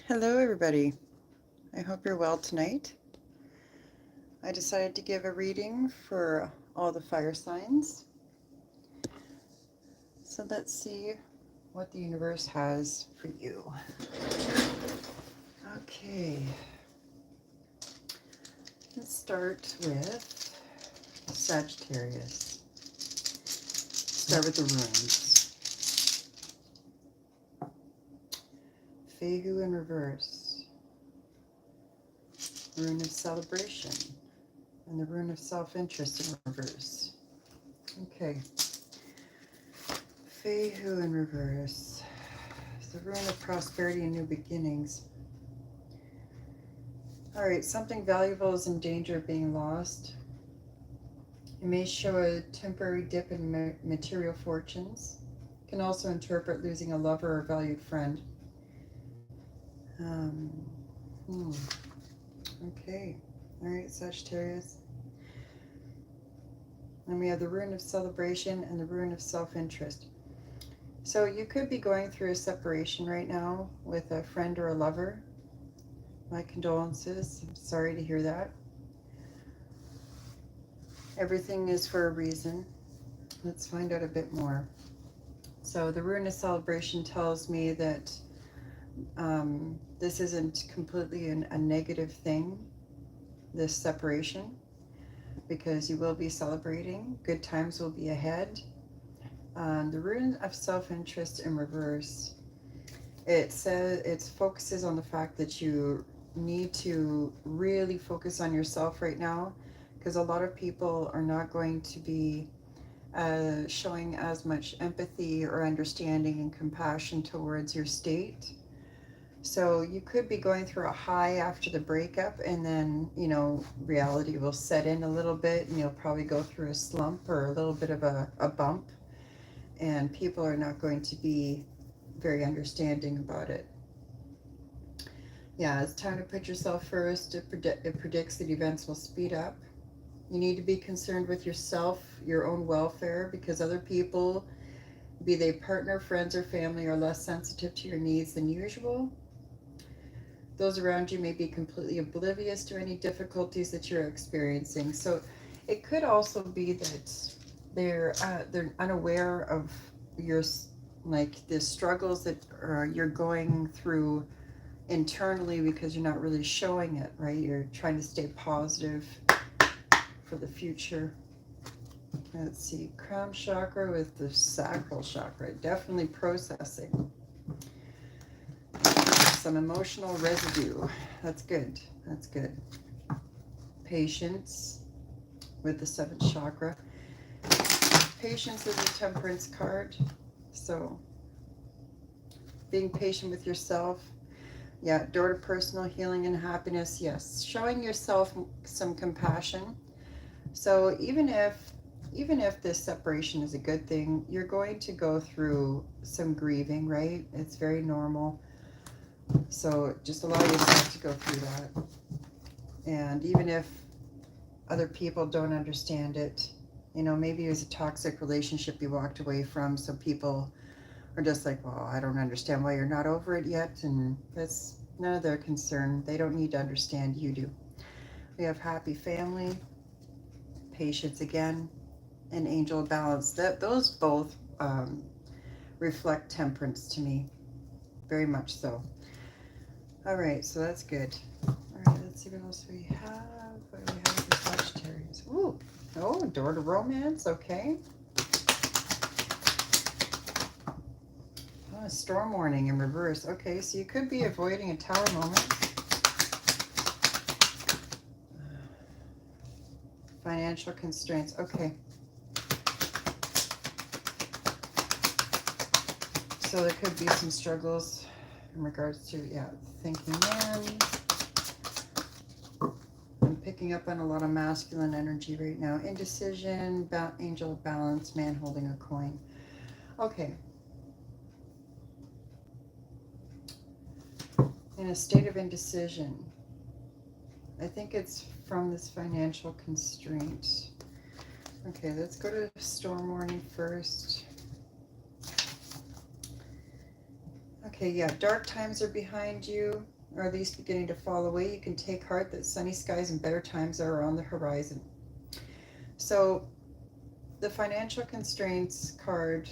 Hello, everybody. I hope you're well tonight. I decided to give a reading for all the fire signs. So let's see what the universe has for you. Okay, let's start with Sagittarius. Start with the runes. Fehu in reverse, rune of celebration, and the rune of self-interest in reverse. Okay, Fehu in reverse. The rune of prosperity and new beginnings. All right, something valuable is in danger of being lost. It may show a temporary dip in material fortunes. It can also interpret losing a lover or valued friend. Um, hmm. Okay, all right, Sagittarius. And we have the rune of celebration and the rune of self-interest. So you could be going through a separation right now with a friend or a lover. My condolences. I'm sorry to hear that. Everything is for a reason. Let's find out a bit more. So the rune of celebration tells me that this isn't completely a negative thing, this separation, because you will be celebrating. Good times will be ahead. The rune of self-interest in reverse, it says it focuses on the fact that you need to really focus on yourself right now, because a lot of people are not going to be showing as much empathy or understanding and compassion towards your state. So you could be going through a high after the breakup, and then, reality will set in a little bit, and you'll probably go through a slump or a little bit of a bump, and people are not going to be very understanding about it. Yeah, it's time to put yourself first. It predicts that events will speed up. You need to be concerned with yourself, your own welfare, because other people, be they partner, friends, or family, are less sensitive to your needs than usual. Those around you may be completely oblivious to any difficulties that you're experiencing. So it could also be that they're unaware of your, like, the struggles that you're going through internally, because you're not really showing it, right? You're trying to stay positive for the future. Let's see, crown chakra with the sacral chakra, definitely processing. Some emotional residue. That's good. That's good. Patience with the seventh chakra. Patience is a temperance card. So being patient with yourself. Yeah, door to personal healing and happiness. Yes, showing yourself some compassion. So even if this separation is a good thing, you're going to go through some grieving, right? It's very normal. So just allow yourself to go through that. And even if other people don't understand it, maybe it was a toxic relationship you walked away from, so people are just like, well, I don't understand why you're not over it yet, and that's none of their concern. They don't need to understand, you do. We have happy family, patience again, and angel balance. Those both reflect temperance to me, very much so. All right, so that's good. All right, let's see what else we have. What do we have for Sagittarius? Ooh, oh, door to romance. Okay. Oh, storm warning in reverse. Okay, so you could be avoiding a tower moment. Financial constraints. Okay. So there could be some struggles in regards to, yeah, thinking man. I'm picking up on a lot of masculine energy right now. Indecision, angel of balance, man holding a coin. Okay. In a state of indecision. I think it's from this financial constraint. Okay, let's go to storm warning first. Okay, yeah, dark times are behind you. or at least beginning to fall away, you can take heart that sunny skies and better times are on the horizon. So the financial constraints card,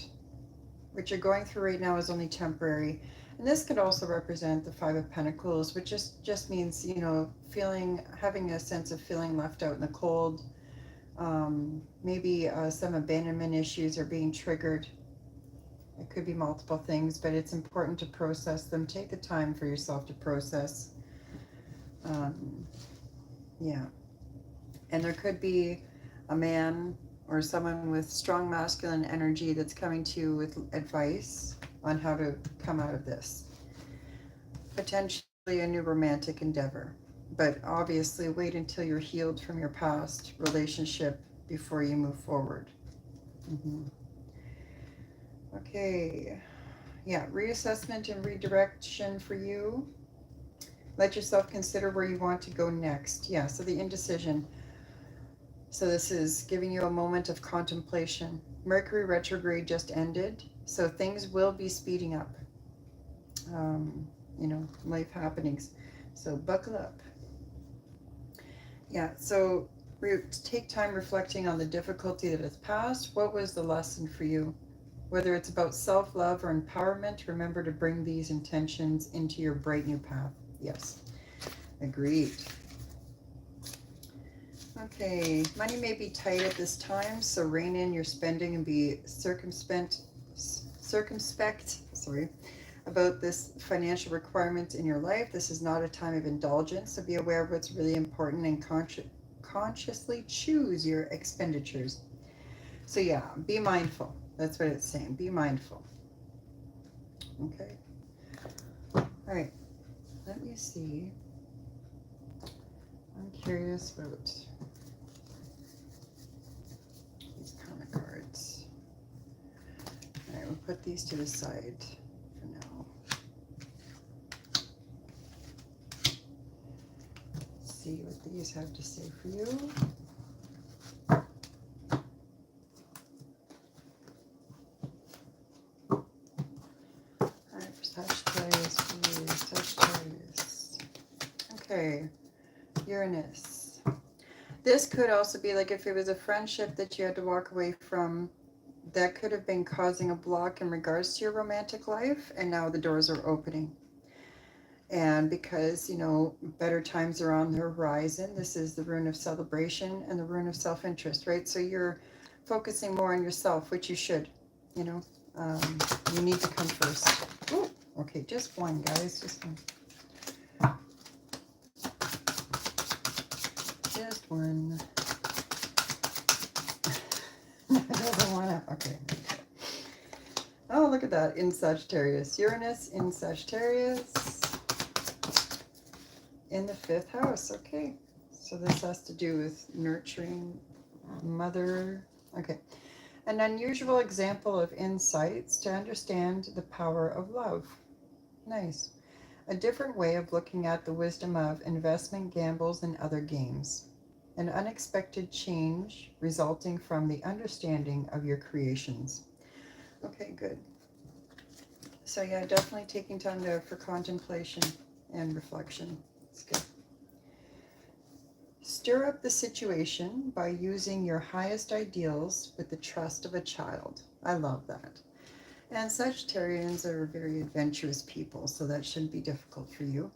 which you're going through right now, is only temporary. And this could also represent the Five of Pentacles, which just means, you know, having a sense of feeling left out in the cold. Maybe some abandonment issues are being triggered. It could be multiple things, but it's important to process them. Take the time for yourself to process. Yeah. And there could be a man or someone with strong masculine energy that's coming to you with advice on how to come out of this. Potentially a new romantic endeavor. But obviously wait until you're healed from your past relationship before you move forward. Okay. Yeah, reassessment and redirection for you. Let yourself consider where you want to go next. Yeah, so the indecision. So this is giving you a moment of contemplation. Mercury retrograde just ended, so things will be speeding up. You know, life happenings. So buckle up. Yeah, so take time reflecting on the difficulty that has passed. What was the lesson for you? Whether it's about self-love or empowerment, remember to bring these intentions into your bright new path. Yes, agreed. Okay, money may be tight at this time, so rein in your spending and be circumspect, about this financial requirement in your life. This is not a time of indulgence, so be aware of what's really important and consciously choose your expenditures. So yeah, be mindful. That's what it's saying. Be mindful. Okay. All right. Let me see. I'm curious about these kind of cards. All right, we'll put these to the side for now. Let's see what these have to say for you. Sagittarius. Okay, Uranus. This could also be like if it was a friendship that you had to walk away from, that could have been causing a block in regards to your romantic life, and now the doors are opening. And because, you know, better times are on the horizon, this is the rune of celebration and the rune of self-interest, right? So you're focusing more on yourself, which you should, you know. You need to come first. Ooh. Okay, just one, guys, just one. Just one. I don't want to, okay. Oh, look at that, in Sagittarius. Uranus in Sagittarius. In the 5th house, okay. So this has to do with nurturing mother. Okay. An unusual example of insights to understand the power of love. Nice. A different way of looking at the wisdom of investment, gambles, and other games. An unexpected change resulting from the understanding of your creations. Okay, good. So yeah, definitely taking time for contemplation and reflection. It's good. Stir up the situation by using your highest ideals with the trust of a child. I love that. And Sagittarians are very adventurous people, so that shouldn't be difficult for you.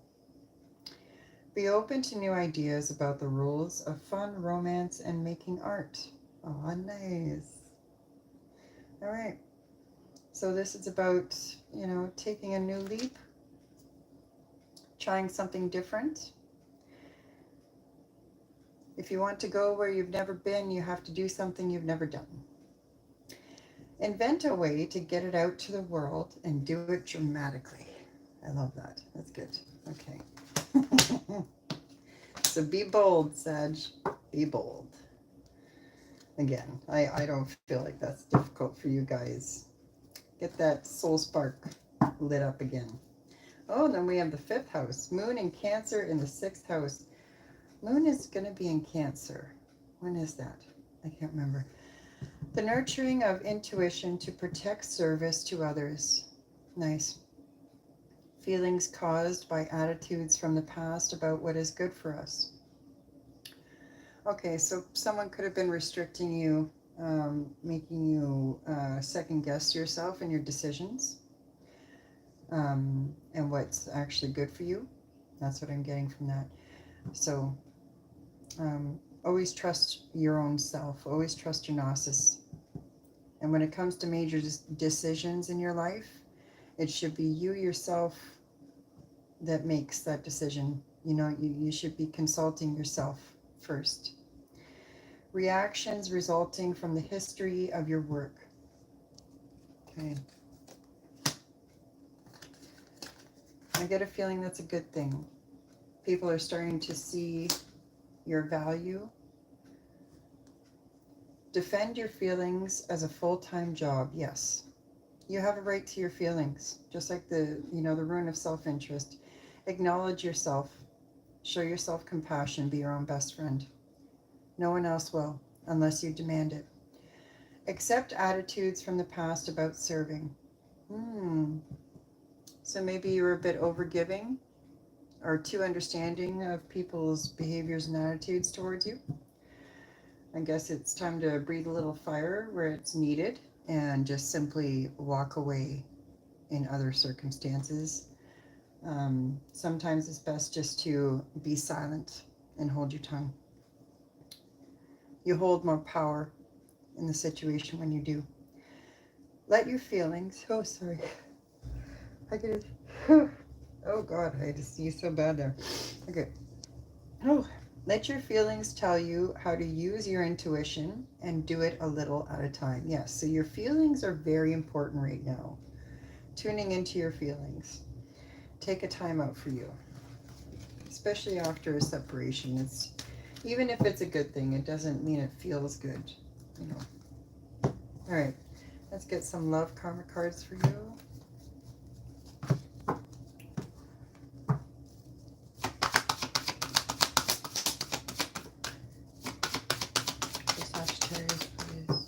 Be open to new ideas about the rules of fun, romance, and making art. Oh, nice. All right. So this is about, you know, taking a new leap, trying something different. If you want to go where you've never been, you have to do something you've never done. Invent a way to get it out to the world and do it dramatically. I love that. That's good. Okay. So be bold, Sag. Be bold. Again, I don't feel like that's difficult for you guys. Get that soul spark lit up again. Oh, then we have the 5th house. Moon in Cancer in the 6th house. Moon is going to be in Cancer. When is that? I can't remember. The nurturing of intuition to protect service to others. Nice. feelings caused by attitudes from the past about what is good for us. Okay, so someone could have been restricting you, making you second guess yourself and your decisions, and what's actually good for you. That's what I'm getting from that. So always trust your own self. Always trust your gnosis. And when it comes to major decisions in your life, it should be you yourself that makes that decision. You know, you should be consulting yourself first. Reactions resulting from the history of your work. Okay. I get a feeling that's a good thing. People are starting to see your value. Defend your feelings as a full-time job. Yes. You have a right to your feelings, just like the rune of self-interest. Acknowledge yourself. Show yourself compassion. Be your own best friend. No one else will, unless you demand it. Accept attitudes from the past about serving. So maybe you were a bit overgiving or too understanding of people's behaviors and attitudes towards you. I guess it's time to breathe a little fire where it's needed and just simply walk away in other circumstances. Sometimes it's best just to be silent and hold your tongue. You hold more power in the situation when you do. Let your feelings, oh sorry, I get it, oh God, I just see so bad there. Okay, let your feelings tell you how to use your intuition and do it a little at a time. Yes, so your feelings are very important right now. Tuning into your feelings. Take a time out for you, especially after a separation. It's, even if it's a good thing, it doesn't mean it feels good, you know. All right, let's get some love karma cards for you. For Sagittarius, please.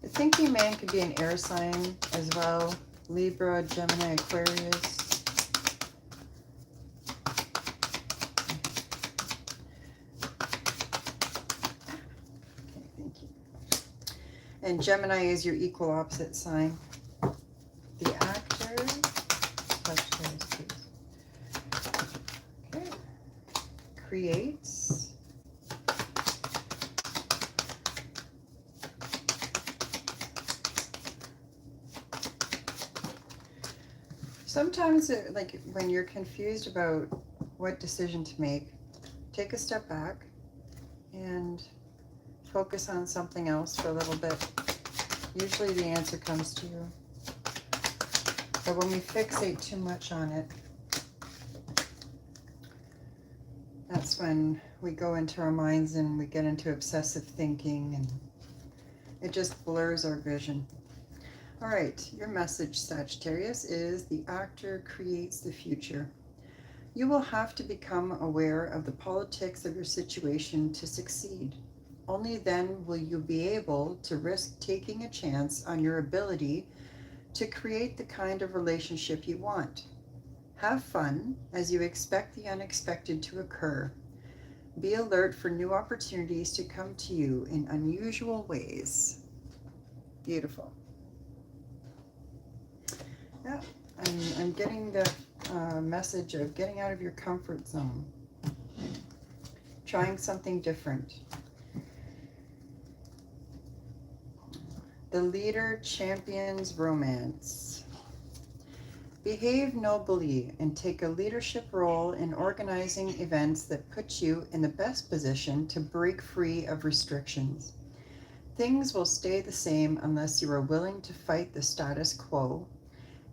The thinking man could be an air sign as well. Libra, Gemini, Aquarius. And Gemini is your equal opposite sign. The actor, Sagittarius, please. Okay. Creates. Sometimes, like when you're confused about what decision to make, take a step back and focus on something else for a little bit. Usually the answer comes to you. But when we fixate too much on it, that's when we go into our minds and we get into obsessive thinking, and it just blurs our vision. All right, your message, Sagittarius, is the actor creates the future. You will have to become aware of the politics of your situation to succeed. Only then will you be able to risk taking a chance on your ability to create the kind of relationship you want. Have fun as you expect the unexpected to occur. Be alert for new opportunities to come to you in unusual ways. Beautiful. Yeah, I'm getting the message of getting out of your comfort zone. Trying something different. The leader champions romance. Behave nobly and take a leadership role in organizing events that put you in the best position to break free of restrictions. Things will stay the same unless you are willing to fight the status quo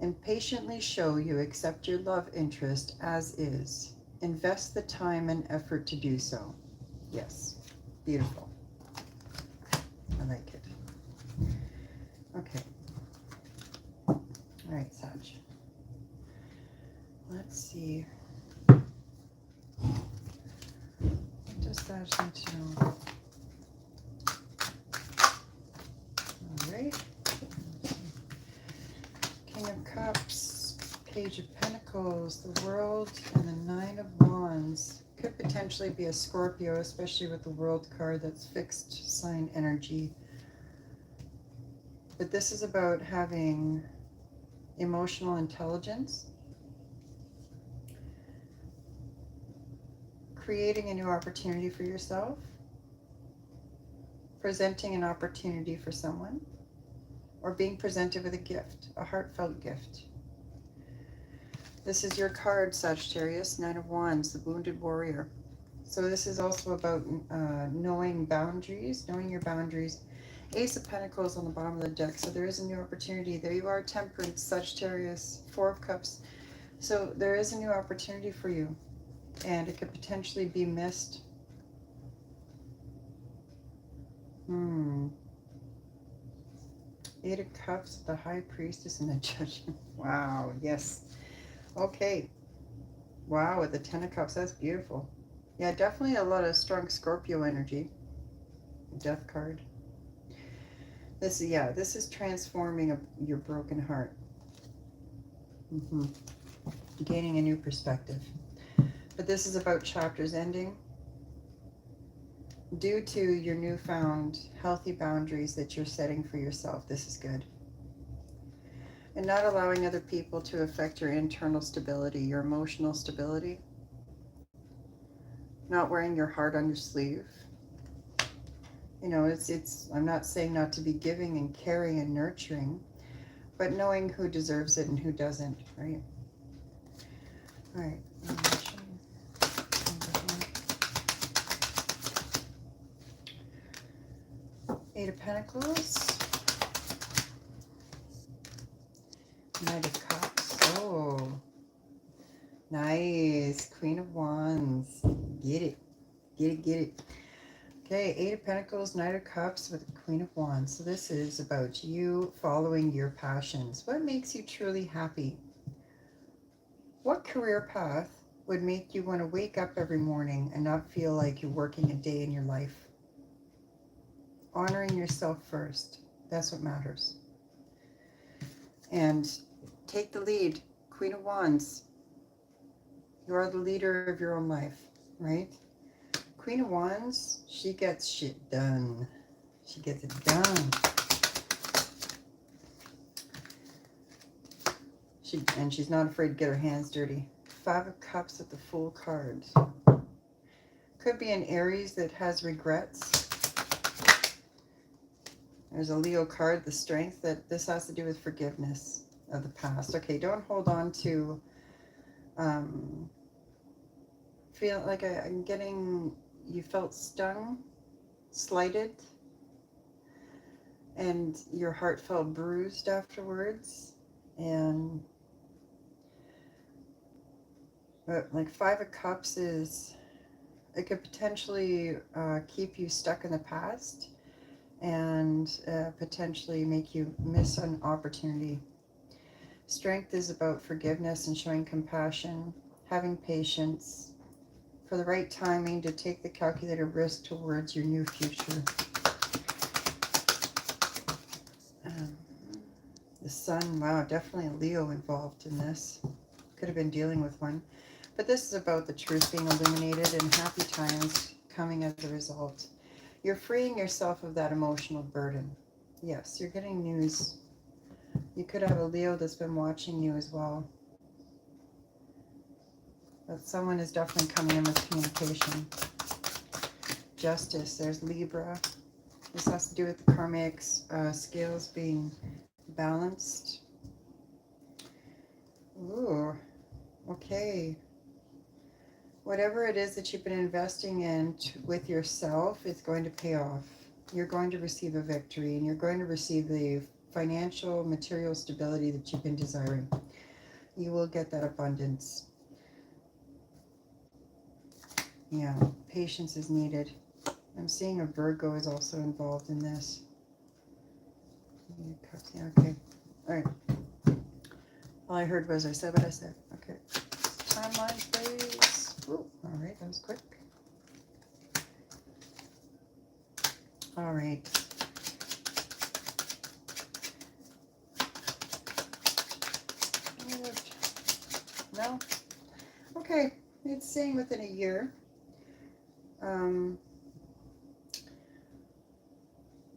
and patiently show you accept your love interest as is. Invest the time and effort to do so. Yes, beautiful. I like it. Okay. All right, Sag. Let's see. What does Sag need to know? Cups, Page of Pentacles, the World, and the Nine of Wands. Could potentially be a Scorpio, especially with the World card. That's fixed sign energy. But this is about having emotional intelligence, creating a new opportunity for yourself, presenting an opportunity for someone, or being presented with a gift, a heartfelt gift. This is your card, Sagittarius, Nine of Wands, the Wounded Warrior. So this is also about knowing boundaries, knowing your boundaries. Ace of Pentacles on the bottom of the deck. So there is a new opportunity. There you are, Temperance, Sagittarius, Four of Cups. So there is a new opportunity for you, and it could potentially be missed. Eight of Cups, the High Priestess, and the Judgment. Wow, yes. Okay. Wow, with the Ten of Cups, that's beautiful. Yeah, definitely a lot of strong Scorpio energy. Death card. This is transforming your broken heart. Gaining a new perspective. But this is about chapters ending due to your newfound healthy boundaries that you're setting for yourself. This is good. And not allowing other people to affect your internal stability, your emotional stability. Not wearing your heart on your sleeve. You know, I'm not saying not to be giving and caring and nurturing, but knowing who deserves it and who doesn't, right? All right. Eight of Pentacles. Knight of Cups. Oh, nice. Queen of Wands. Get it. Get it, get it. Okay, Eight of Pentacles, Knight of Cups with the Queen of Wands. So this is about you following your passions. What makes you truly happy? What career path would make you want to wake up every morning and not feel like you're working a day in your life? Honoring yourself first. That's what matters. And take the lead. Queen of Wands. You are the leader of your own life, right? Queen of Wands, she gets shit done. She gets it done. And she's not afraid to get her hands dirty. Five of Cups with the Fool card. Could be an Aries that has regrets. There's a Leo card, the Strength, that this has to do with forgiveness of the past. Okay, don't hold on to feel like I'm getting, you felt stung, slighted, and your heart felt bruised afterwards. And but like Five of Cups is, it could potentially keep you stuck in the past and potentially make you miss an opportunity. Strength is about forgiveness and showing compassion, having patience, for the right timing to take the calculated risk towards your new future. The Sun, wow, definitely a Leo involved in this. Could have been dealing with one. But this is about the truth being illuminated and happy times coming as a result. You're freeing yourself of that emotional burden. Yes, you're getting news. You could have a Leo that's been watching you as well. But someone is definitely coming in with communication. Justice, there's Libra. This has to do with the karmic scales being balanced. Ooh, okay. Whatever it is that you've been investing in with yourself is going to pay off. You're going to receive a victory, and you're going to receive the financial, material stability that you've been desiring. You will get that abundance. Yeah, patience is needed. I'm seeing a Virgo is also involved in this. Yeah, okay. All right. All I heard was I said what I said. Okay. Timeline, please. Ooh, all right, that was quick. All right. Okay, it's saying within a year.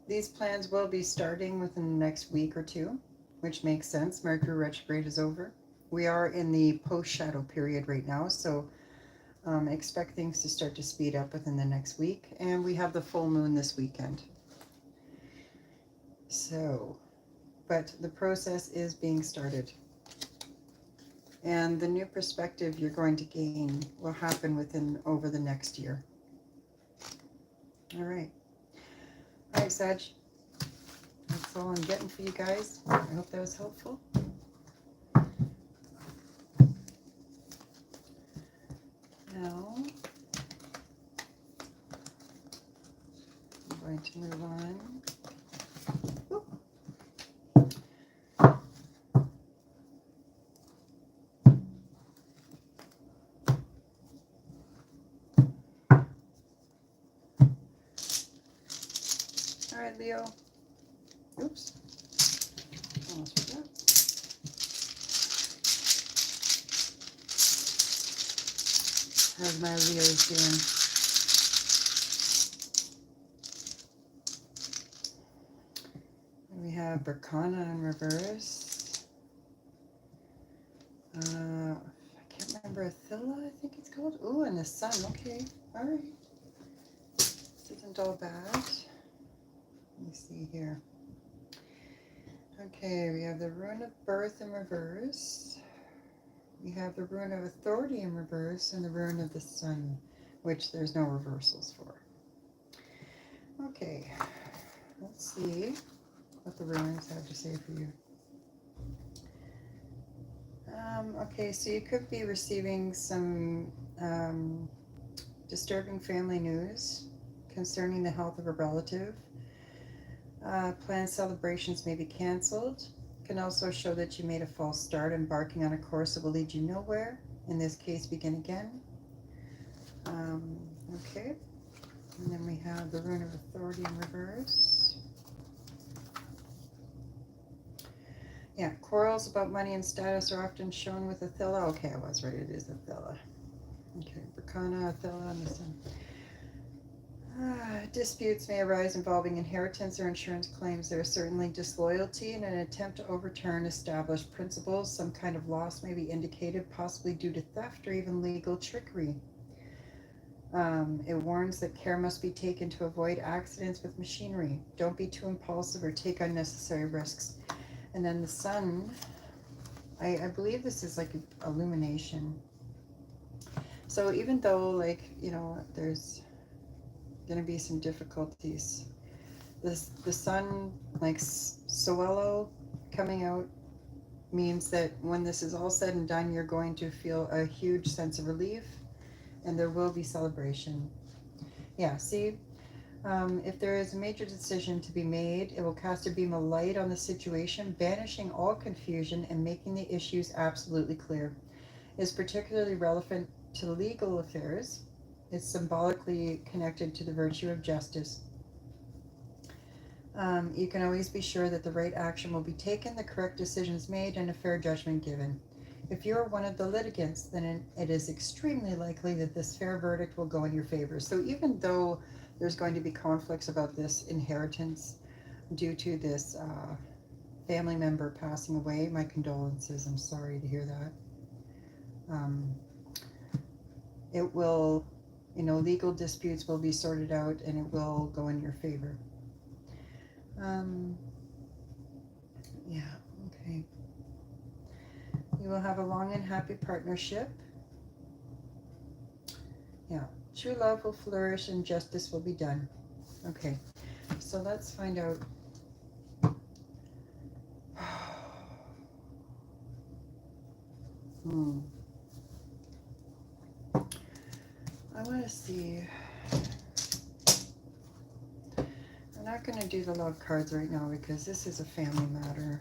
These plans will be starting within the next week or two, which makes sense. Mercury retrograde is over. We are in the post-shadow period right now, so expect things to start to speed up within the next week. And we have the full moon this weekend. So, but the process is being started. And the new perspective you're going to gain will happen over the next year. All right. All right, Sag. That's all I'm getting for you guys. I hope that was helpful. Now, I'm going to move on. Oop. All right, Leo. Oops. Almost forgot. How's my Leos doing? We have Berkana in reverse. I can't remember, Athila, I think it's called. Ooh, and the sun. Okay. All right. This isn't all bad. Let me see here. Okay, we have the rune of birth in reverse. We have the rune of authority in reverse and the rune of the sun, which there's no reversals for. Okay, let's see what the runes have to say for you. Okay, so you could be receiving some disturbing family news concerning the health of a relative. Planned celebrations may be canceled. Can also show that you made a false start, embarking on a course that will lead you nowhere. In this case, begin again. Okay. And then we have the rune of authority in reverse. Yeah, quarrels about money and status are often shown with Athila. Okay, I was right, it is Athila. Okay, Berkana, Athila, and the sun. Disputes may arise involving inheritance or insurance claims. There is certainly disloyalty in an attempt to overturn established principles. Some kind of loss may be indicated, possibly due to theft or even legal trickery. It warns that care must be taken to avoid accidents with machinery. Don't be too impulsive or take unnecessary risks. And then the sun, I believe this is like illumination. So even though, like, you know, there's going to be some difficulties, the sun, like Soello coming out, means that when this is all said and done, you're going to feel a huge sense of relief, and there will be celebration. Yeah, see, if there is a major decision to be made, it will cast a beam of light on the situation, banishing all confusion and making the issues absolutely clear. It is particularly relevant to legal affairs. It's symbolically connected to the virtue of justice. You can always be sure that the right action will be taken, the correct decisions made, and a fair judgment given. If you are one of the litigants, then it is extremely likely that this fair verdict will go in your favor. So even though there's going to be conflicts about this inheritance due to this family member passing away, my condolences, I'm sorry to hear that. It will, you know, legal disputes will be sorted out and it will go in your favor. Yeah, okay. You will have a long and happy partnership. Yeah, true love will flourish and justice will be done. Okay, so let's find out. I want to see. I'm not going to do the love cards right now because this is a family matter.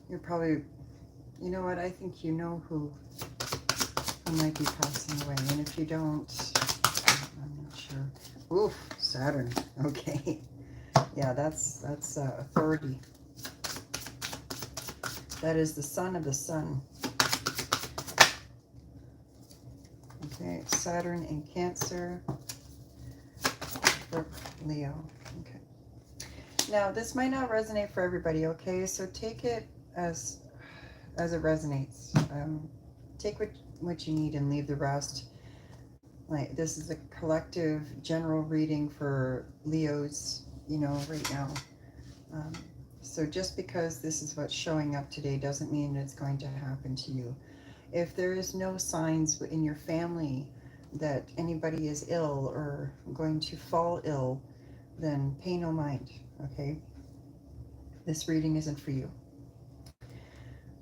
You're probably, you know what, I think you know who might be passing away. And if you don't, I'm not sure. Oof, Saturn. Okay. Yeah, that's authority. That is the son of the sun. Okay, Saturn in Cancer for Leo. Okay. Now, this might not resonate for everybody, okay? So take it as it resonates. Take what you need and leave the rest. Like, this is a collective general reading for Leos, you know, right now. So just because this is what's showing up today doesn't mean it's going to happen to you. If there is no signs in your family that anybody is ill or going to fall ill, then pay no mind, okay? This reading isn't for you.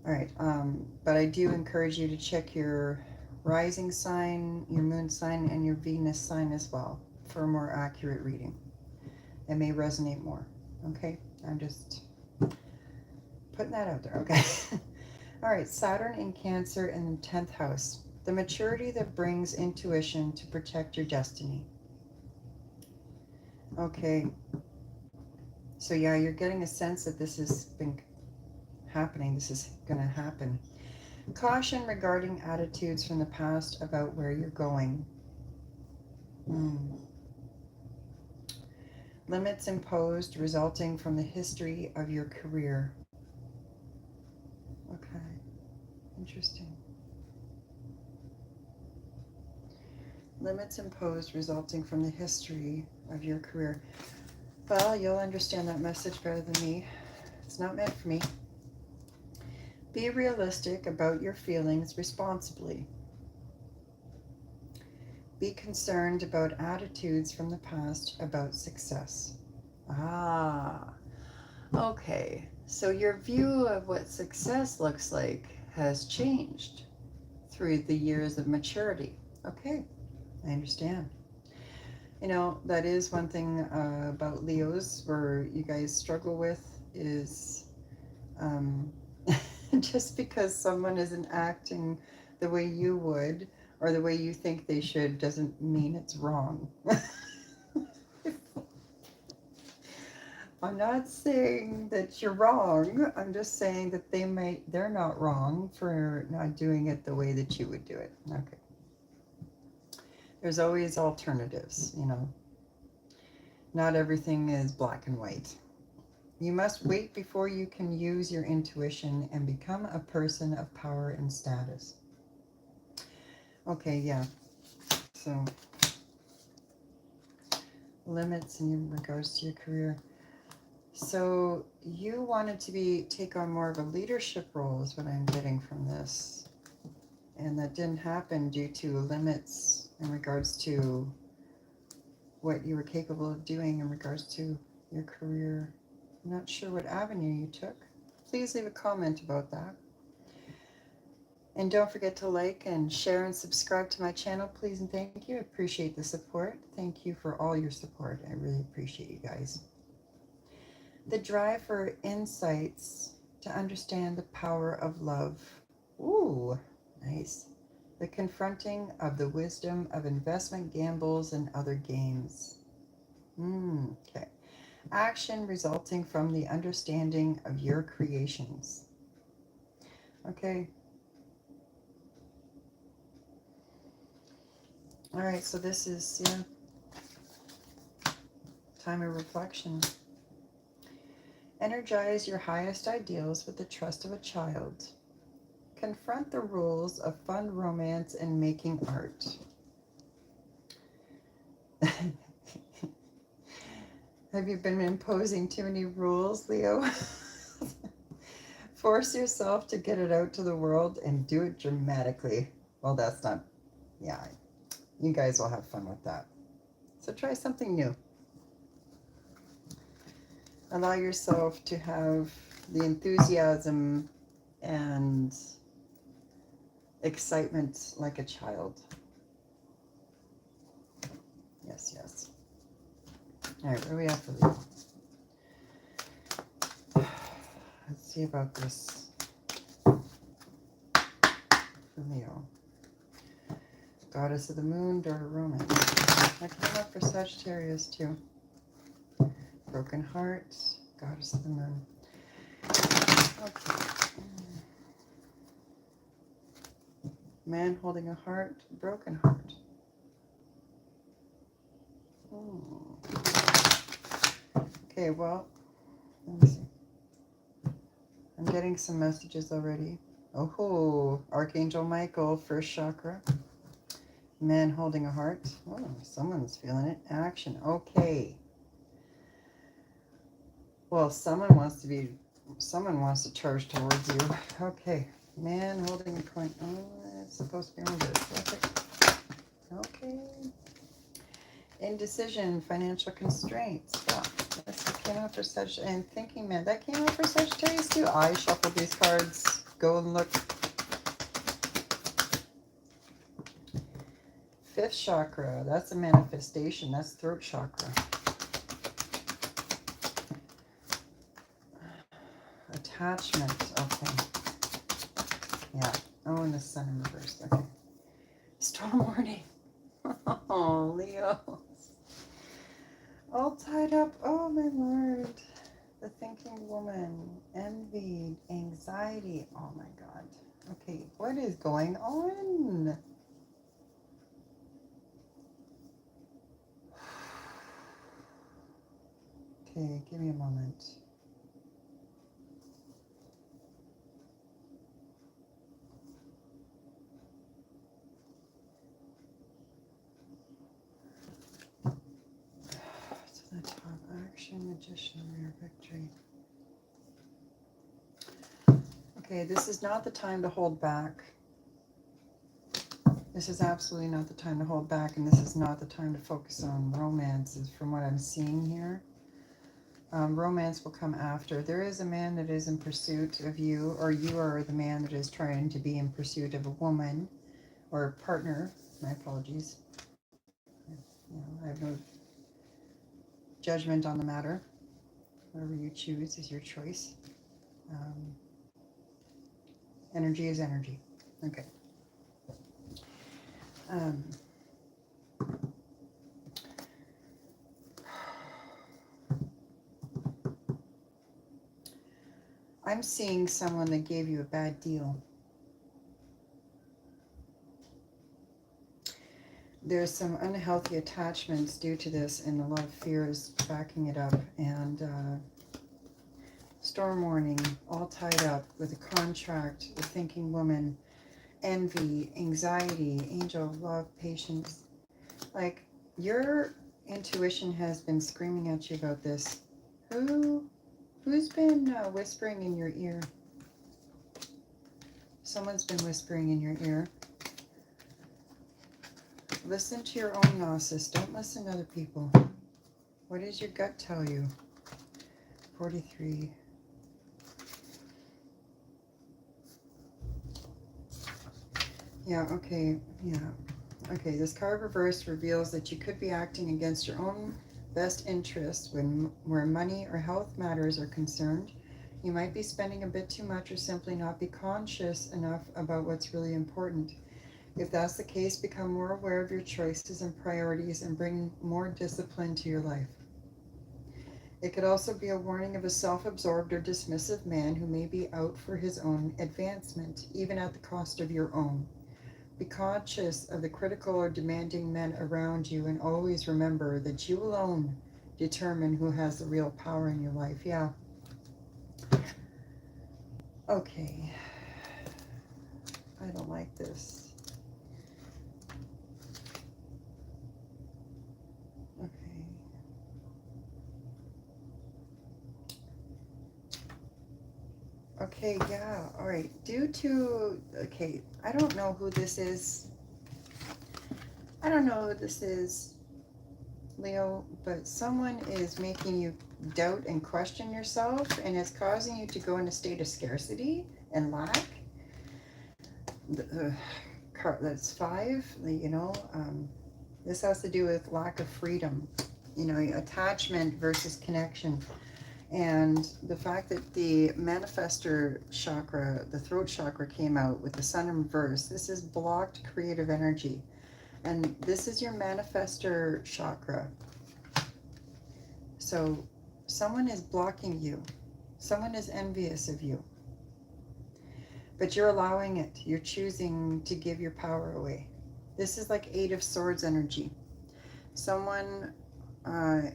All right, but I do encourage you to check your rising sign, your moon sign, and your Venus sign as well for a more accurate reading. It may resonate more, okay? I'm just putting that out there, okay? All right, Saturn in Cancer in the 10th house. The maturity that brings intuition to protect your destiny. Okay. So yeah, you're getting a sense that this has been happening. This is going to happen. Caution regarding attitudes from the past about where you're going. Limits imposed resulting from the history of your career. Okay. Interesting. Limits imposed resulting from the history of your career. Well, you'll understand that message better than me. It's not meant for me. Be realistic about your feelings responsibly. Be concerned about attitudes from the past about success. Ah, okay. So your view of what success looks like has changed through the years of maturity. Okay, I understand. You know, that is one thing about Leos where you guys struggle with is just because someone isn't acting the way you would or the way you think they should doesn't mean it's wrong. I'm not saying that you're wrong. I'm just saying that they're not wrong for not doing it the way that you would do it. Okay. There's always alternatives, you know. Not everything is black and white. You must wait before you can use your intuition and become a person of power and status. Okay, yeah. So, limits in regards to your career. So, you wanted to take on more of a leadership role is what I'm getting from this. And that didn't happen due to limits in regards to what you were capable of doing in regards to your career. I'm not sure what avenue you took. Please leave a comment about that. And don't forget to like and share and subscribe to my channel, please and thank you. I appreciate the support. Thank you for all your support. I really appreciate you guys. The drive for insights to understand the power of love. Ooh, nice. The confronting of the wisdom of investment gambles and other games. Okay. Action resulting from the understanding of your creations. Okay. All right, so this is, time of reflection. Energize your highest ideals with the trust of a child. Confront the rules of fun romance and making art. Have you been imposing too many rules, Leo? Force yourself to get it out to the world and do it dramatically. Well, that's not, yeah, you guys will have fun with that. So try something new. Allow yourself to have the enthusiasm and excitement like a child. Yes, yes. All right, where are we at for Leo? Let's see about this for Leo. Goddess of the Moon, daughter Roman. I came up for Sagittarius too. Broken Heart, Goddess of the Moon. Okay. Man holding a heart, broken heart. Okay, well, let me see. I'm getting some messages already. Oh, Archangel Michael, first chakra. Man holding a heart. Oh, someone's feeling it. Action. Okay. Well, someone wants to charge towards you. Okay. Man holding a coin. Oh, it's supposed to be reversed. Okay. Indecision, financial constraints. Yeah. This came out for Sagittarius. And thinking man. That came out for Sagittarius too. I shuffled these cards. Go and look. Fifth chakra. That's a manifestation. That's throat chakra. Attachment. Okay. Yeah. Oh, and the sun in reverse. Okay. Storm warning. Oh, Leo. All tied up. Oh, my Lord. The thinking woman. Envy. Anxiety. Oh, my God. Okay. What is going on? Okay. Give me a moment. To the top. Action. Magician. Rare victory. Okay, this is not the time to hold back. This is absolutely not the time to hold back, and this is not the time to focus on romances from what I'm seeing here. Romance will come after. There is a man that is in pursuit of you, or you are the man that is trying to be in pursuit of a woman or a partner. My apologies. I have no judgment on the matter. Whatever you choose is your choice. Energy is energy. Okay. I'm seeing someone that gave you a bad deal. There's some unhealthy attachments due to this, and a lot of fear is backing it up. And storm warning, all tied up with a contract, the thinking woman, envy, anxiety, angel of love, patience. Like, your intuition has been screaming at you about this. Who's been whispering in your ear? Someone's been whispering in your ear. Listen to your own gnosis. Don't listen to other people. What does your gut tell you? 43. Yeah, okay. Yeah. Okay, this card reverse reveals that you could be acting against your own best interests where money or health matters are concerned. You might be spending a bit too much or simply not be conscious enough about what's really important. If that's the case, become more aware of your choices and priorities and bring more discipline to your life. It could also be a warning of a self-absorbed or dismissive man who may be out for his own advancement, even at the cost of your own. Be conscious of the critical or demanding men around you, and always remember that you alone determine who has the real power in your life. Yeah. Okay. I don't like this. Okay. Okay, yeah, all right. Okay, I don't know who this is. I don't know who this is, Leo, but someone is making you doubt and question yourself, and it's causing you to go in a state of scarcity and lack. That's 5, this has to do with lack of freedom, attachment versus connection. And the fact that the manifestor chakra, the throat chakra, came out with the sun in reverse, this is blocked creative energy. And this is your manifestor chakra. So someone is blocking you. Someone is envious of you. But you're allowing it. You're choosing to give your power away. This is like Eight of Swords energy. Someone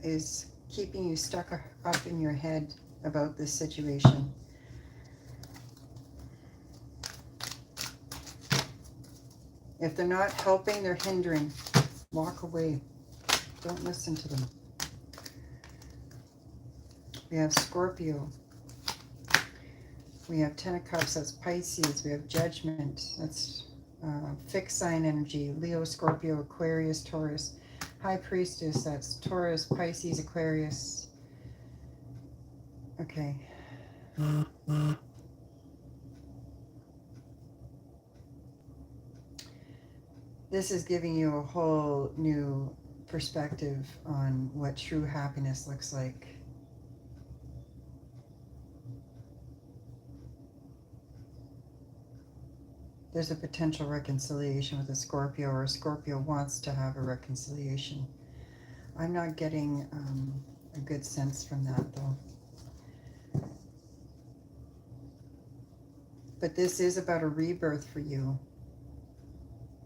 is keeping you stuck up in your head about this situation. If they're not helping, they're hindering. Walk away. Don't listen to them. We have Scorpio. We have Ten of Cups, that's Pisces. We have Judgment, that's fixed sign energy. Leo, Scorpio, Aquarius, Taurus. High Priestess, that's Taurus, Pisces, Aquarius. Okay. This is giving you a whole new perspective on what true happiness looks like. There's a potential reconciliation with a Scorpio, or a Scorpio wants to have a reconciliation. I'm not getting a good sense from that, though. But this is about a rebirth for you,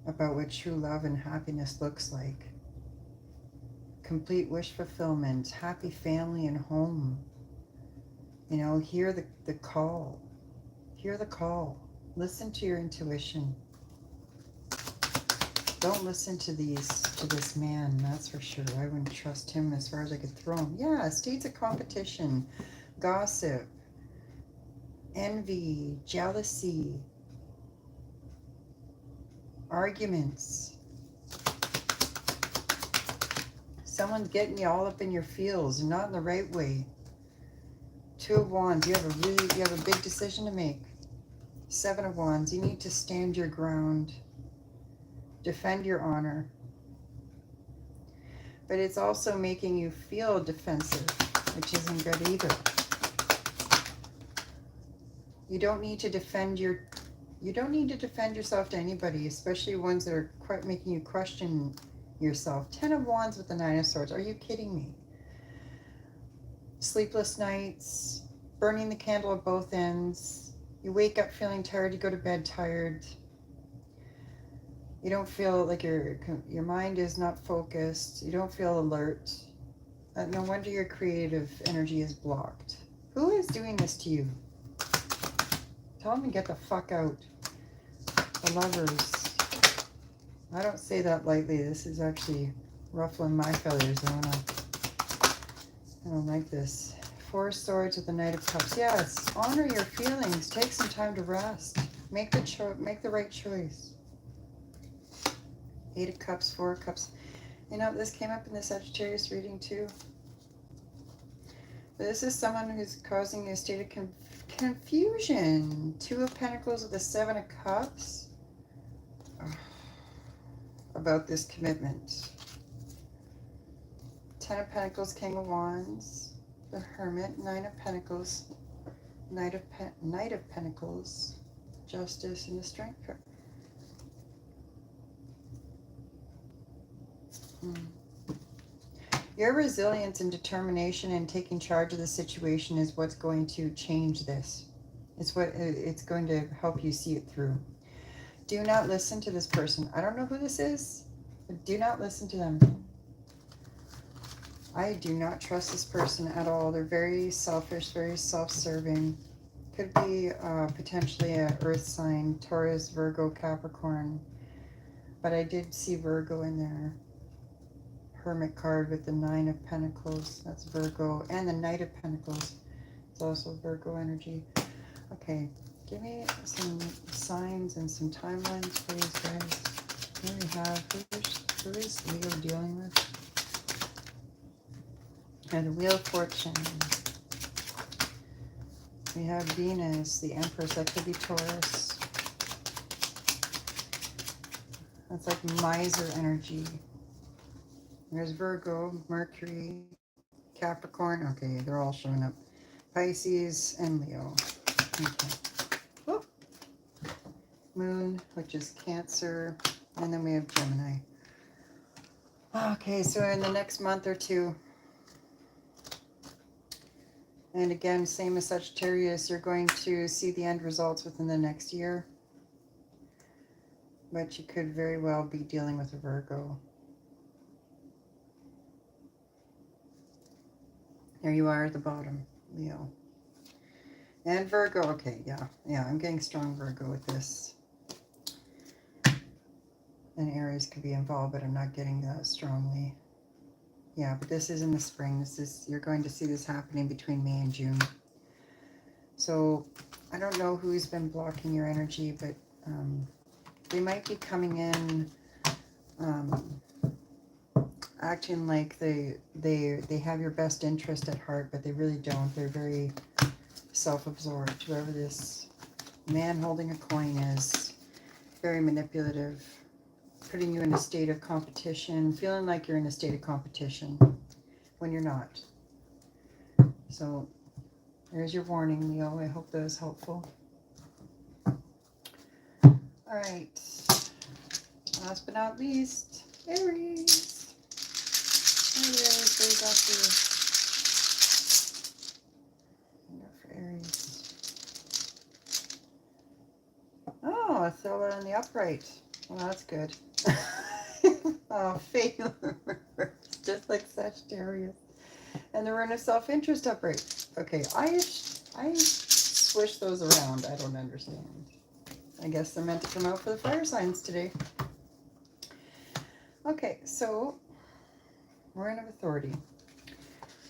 about what true love and happiness looks like. Complete wish fulfillment, happy family and home. You know, hear the call. Hear the call. Listen to your intuition. Don't listen to this man, that's for sure. I wouldn't trust him as far as I could throw him. Yeah, states of competition, gossip, envy, jealousy, arguments. Someone's getting you all up in your feels, not in the right way. Two of Wands, you have a big decision to make. Seven of Wands, you need to stand your ground. Defend your honor. But it's also making you feel defensive, which isn't good either. You don't need to defend yourself to anybody, especially ones that are quite making you question yourself. Ten of Wands with the Nine of Swords. Are you kidding me? Sleepless nights, burning the candle at both ends. You wake up feeling tired, you go to bed tired. You don't feel like your mind is not focused. You don't feel alert. No wonder your creative energy is blocked. Who is doing this to you? Tell them to get the fuck out. The Lovers. I don't say that lightly. This is actually ruffling my feathers. I don't like this. Four of Swords with the Knight of Cups. Yes, honor your feelings. Take some time to rest. Make the right choice. Eight of Cups, Four of Cups. You know, this came up in the Sagittarius reading too. But this is someone who's causing you a state of confusion. Two of Pentacles with the Seven of Cups. About this commitment. Ten of Pentacles, King of Wands. The Hermit, Nine of Pentacles, Knight of Pentacles, Justice, and the Strength card. Your resilience and determination in taking charge of the situation is what's going to change this. It's going to help you see it through. Do not listen to this person. I don't know who this is, but do not listen to them. I do not trust this person at all. They're very selfish, very self-serving. Could be potentially an earth sign, Taurus, Virgo, Capricorn. But I did see Virgo in there. Hermit card with the Nine of Pentacles. That's Virgo. And the Knight of Pentacles. It's also Virgo energy. Okay, give me some signs and some timelines, please, guys. Here we have, who is Leo dealing with? And the Wheel of Fortune. We have Venus, the Empress. That could be Taurus. That's like miser energy. There's Virgo, Mercury, Capricorn. Okay, they're all showing up. Pisces and Leo. Okay. Whoop. Moon, which is Cancer. And then we have Gemini. Okay, so in the next month or two, And again, same as Sagittarius, you're going to see the end results within the next year. But you could very well be dealing with a Virgo. There you are at the bottom, Leo. And Virgo, okay, yeah, I'm getting strong Virgo with this. And Aries could be involved, but I'm not getting that strongly. Yeah, but this is in the spring. You're going to see this happening between May and June. So I don't know who's been blocking your energy, but they might be coming in acting like they have your best interest at heart, but they really don't. They're very self-absorbed. Whoever this man holding a coin is, very manipulative, putting you in a state of competition, feeling like you're in a state of competition when you're not. So there's your warning, Leo. I hope that was helpful. All right. Last but not least, Aries. Aries, what do you got for Aries? Oh, I throw it on the upright. Well, that's good. Oh, failure. Just like Sagittarius. And the rune of self-interest upright. Okay, I swish those around. I don't understand. I guess they're meant to come out for the fire signs today. Okay, so rune of authority.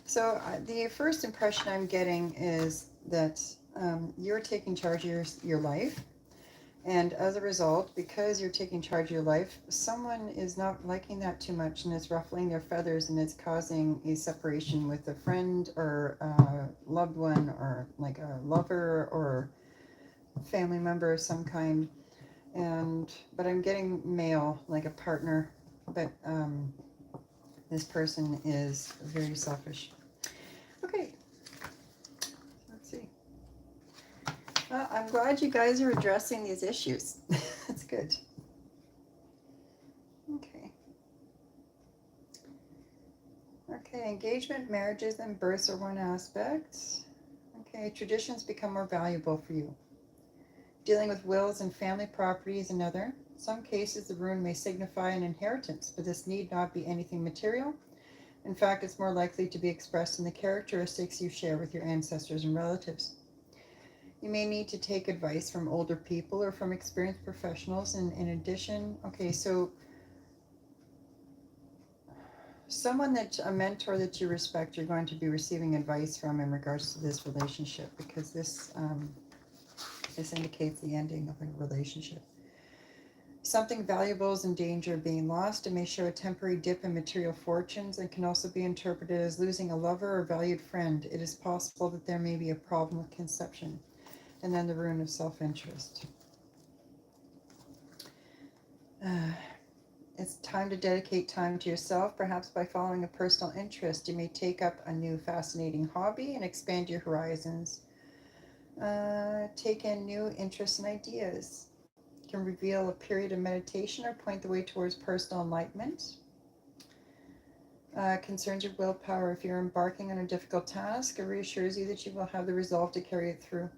So the first impression I'm getting is that you're taking charge of your life. And as a result, because you're taking charge of your life, someone is not liking that too much and it's ruffling their feathers and it's causing a separation with a friend or a loved one or like a lover or family member of some kind. But I'm getting male, like a partner, but this person is very selfish. Okay, let's see. Well, I'm glad you guys are addressing these issues. That's good. Okay. Okay, engagement, marriages, and births are one aspect. Okay, traditions become more valuable for you. Dealing with wills and family property is another. In some cases, the rune may signify an inheritance, but this need not be anything material. In fact, it's more likely to be expressed in the characteristics you share with your ancestors and relatives. You may need to take advice from older people or from experienced professionals. And in addition, okay, so a mentor that you respect, you're going to be receiving advice from in regards to this relationship, because this indicates the ending of a relationship. Something valuable is in danger of being lost. It may show a temporary dip in material fortunes and can also be interpreted as losing a lover or valued friend. It is possible that there may be a problem with conception. And then the rune of self-interest. It's time to dedicate time to yourself, perhaps by following a personal interest. You may take up a new fascinating hobby and expand your horizons. Take in new interests and ideas. It can reveal a period of meditation or point the way towards personal enlightenment. Concerns your willpower. If you're embarking on a difficult task, it reassures you that you will have the resolve to carry it through.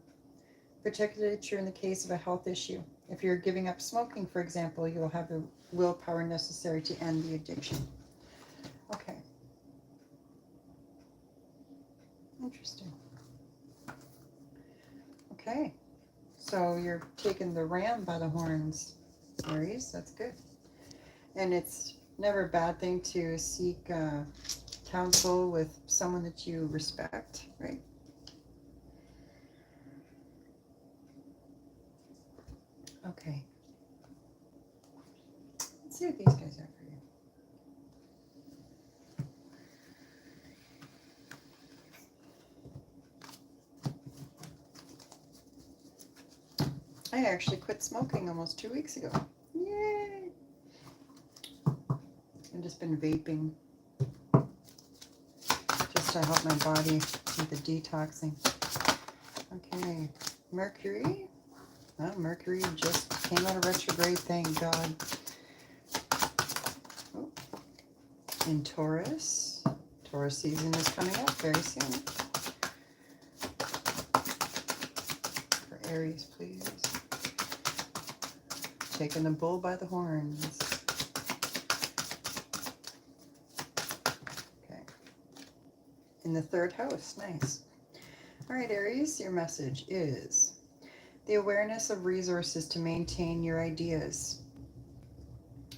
Particularly true in the case of a health issue. If you're giving up smoking, for example, you will have the willpower necessary to end the addiction. Okay. Interesting. Okay. So you're taking the ram by the horns, Aries. That's good. And it's never a bad thing to seek counsel with someone that you respect, right? Okay. Let's see what these guys are for you. I actually quit smoking almost 2 weeks ago. Yay! I've just been vaping just to help my body with the detoxing. Okay, Mercury. Well, Mercury just came out of retrograde, thank God. Oh. In Taurus. Taurus season is coming up very soon. Aries, please. Taking the bull by the horns. Okay. In the 3rd house. Nice. All right, Aries, your message is the awareness of resources to maintain your ideas.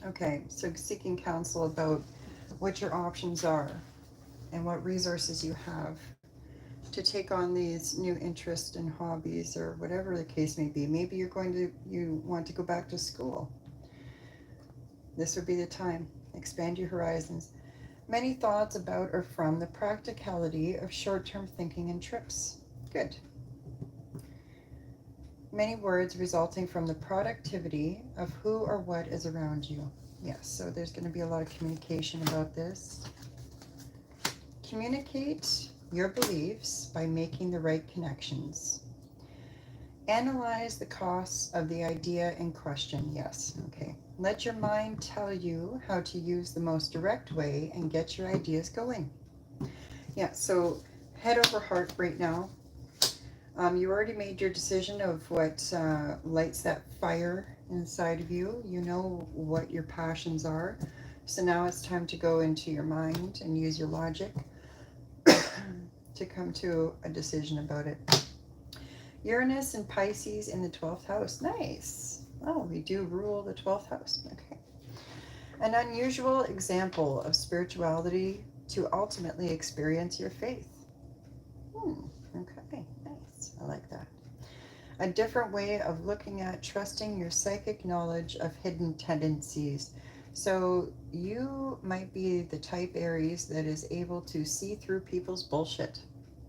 Okay, so seeking counsel about what your options are and what resources you have to take on these new interests and hobbies or whatever the case may be. Maybe you want to go back to school. This would be the time. Expand your horizons. Many thoughts about or from the practicality of short-term thinking and trips. Good. Many words resulting from the productivity of who or what is around you. Yes, so there's going to be a lot of communication about this. Communicate your beliefs by making the right connections. Analyze the costs of the idea in question. Yes, okay. Let your mind tell you how to use the most direct way and get your ideas going. Yeah, so head over heart right now. You already made your decision of what lights that fire inside of you. You know what your passions are. So now it's time to go into your mind and use your logic to come to a decision about it. Uranus and Pisces in the 12th house. Nice. Oh, we do rule the 12th house. Okay. An unusual example of spirituality to ultimately experience your faith. Okay, nice. I like that. A different way of looking at trusting your psychic knowledge of hidden tendencies. So you might be the type, Aries, that is able to see through people's bullshit.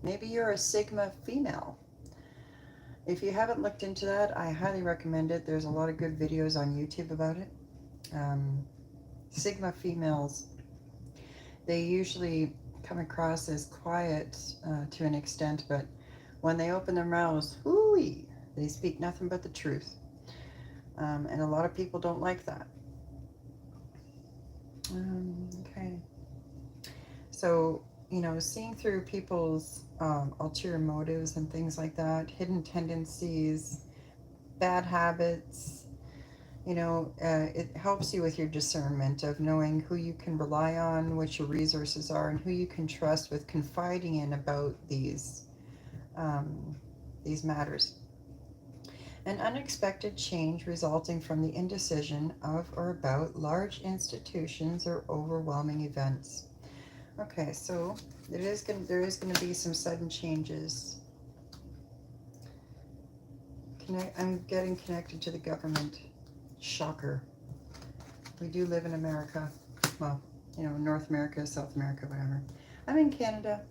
Maybe you're a Sigma female. If you haven't looked into that, I highly recommend it. There's a lot of good videos on YouTube about it. Sigma females, they usually come across as quiet to an extent, but when they open their mouths, hooey, they speak nothing but the truth. And a lot of people don't like that. Okay. So, you know, seeing through people's ulterior motives and things like that, hidden tendencies, bad habits, you know, it helps you with your discernment of knowing who you can rely on, what your resources are, and who you can trust with confiding in about these matters. An unexpected change resulting from the indecision of or about large institutions or overwhelming events. Okay, so there is going to be some sudden changes. I'm getting connected to the government. Shocker. We do live in America. Well, you know, North America, South America, whatever. I'm in Canada.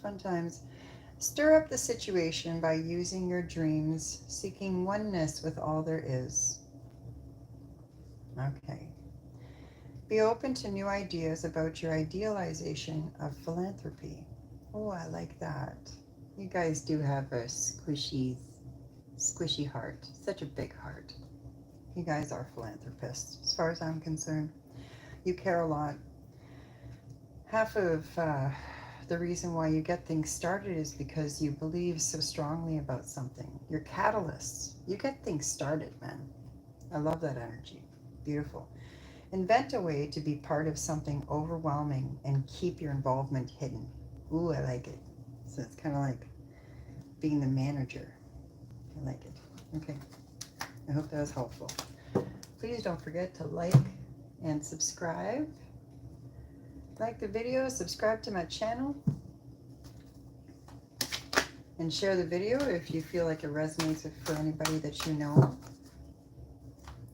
Fun times. Stir up the situation by using your dreams, seeking oneness with all there is. Okay. Be open to new ideas about your idealization of philanthropy. Oh, I like that. You guys do have a squishy heart. Such a big heart. You guys are philanthropists, as far as I'm concerned. You care a lot. Half of the reason why you get things started is because you believe so strongly about something. You're catalysts. You get things started, man. I love that energy. Beautiful. Invent a way to be part of something overwhelming and keep your involvement hidden. Ooh, I like it. So it's kind of like being the manager. I like it. Okay. I hope that was helpful. Please don't forget to like and subscribe. Like the video, subscribe to my channel, and share the video if you feel like it resonates for anybody that you know.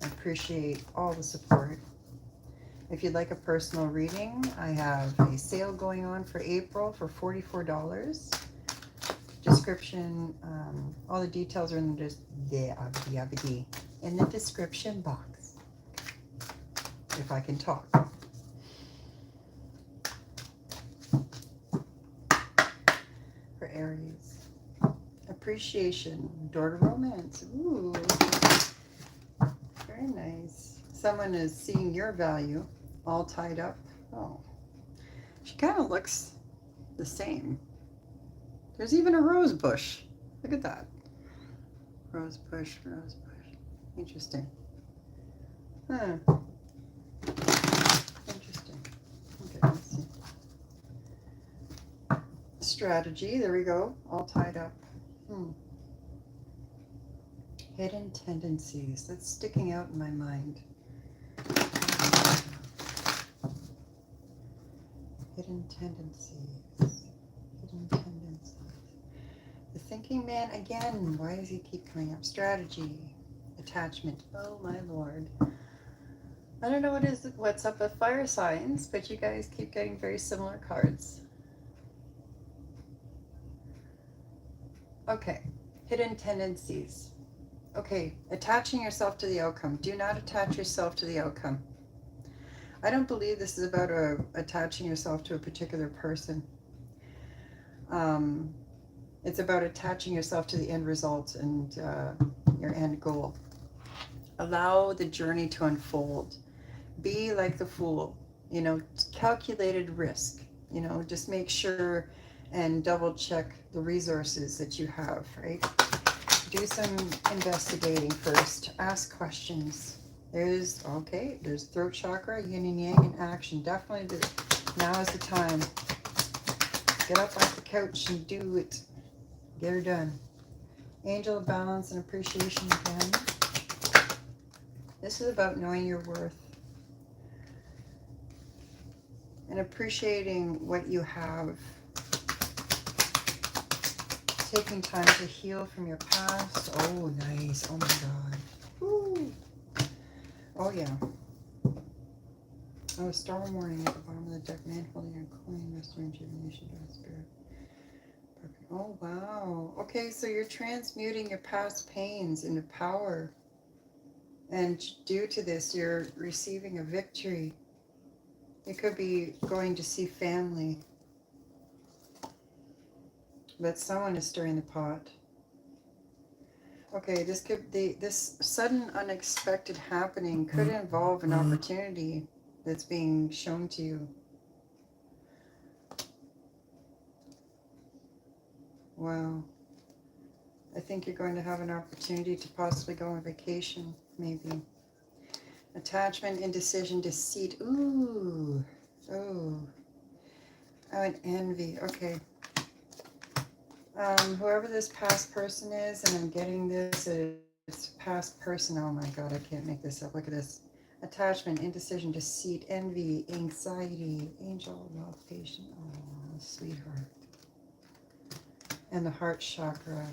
I appreciate all the support. If you'd like a personal reading, I have a sale going on for April for $44. Description, all the details are in the description box. If I can talk. For Aries. Appreciation, door to romance. Ooh, very nice. Someone is seeing your value, all tied up. Oh, she kind of looks the same. There's even a rose bush. Look at that. Rose bush, rose bush. Interesting. Huh. Interesting. Okay, let's see. Strategy. There we go. All tied up. Hidden tendencies. That's sticking out in my mind. Hidden tendencies. Hidden tendencies. The thinking man again. Why does he keep coming up? Strategy. Attachment. Oh my lord. I don't know what's up with fire signs, but you guys keep getting very similar cards. Okay. Hidden tendencies. Okay. Attaching yourself to the outcome. Do not attach yourself to the outcome. I don't believe this is about attaching yourself to a particular person. It's about attaching yourself to the end result and your end goal. Allow the journey to unfold. Be like the fool, you know, calculated risk, you know, just make sure and double check the resources that you have, right? Do some investigating first. Ask questions. There's throat chakra, yin and yang in action. Definitely now is the time. Get up off the couch and do it. Get her done. Angel of balance and appreciation again. This is about knowing your worth and appreciating what you have. Taking time to heal from your past. Oh, nice. Oh my God. Woo. Oh yeah. Oh, storm warning at the bottom of the deck. Man holding a coin, restoring rejuvenation to the spirit. Perfect. Oh wow. Okay, so you're transmuting your past pains into power. And due to this, you're receiving a victory. It could be going to see family. But someone is stirring the pot. Okay, this sudden unexpected happening could involve an opportunity that's being shown to you. Wow. I think you're going to have an opportunity to possibly go on vacation, maybe. Attachment, indecision, deceit. Ooh. Oh. Oh, and envy. Okay. Whoever this past person is, and I'm getting this, it's past person. Oh my God, I can't make this up. Look at this. Attachment, indecision, deceit, envy, anxiety, angel, love, patient. Oh, sweetheart. And the heart chakra.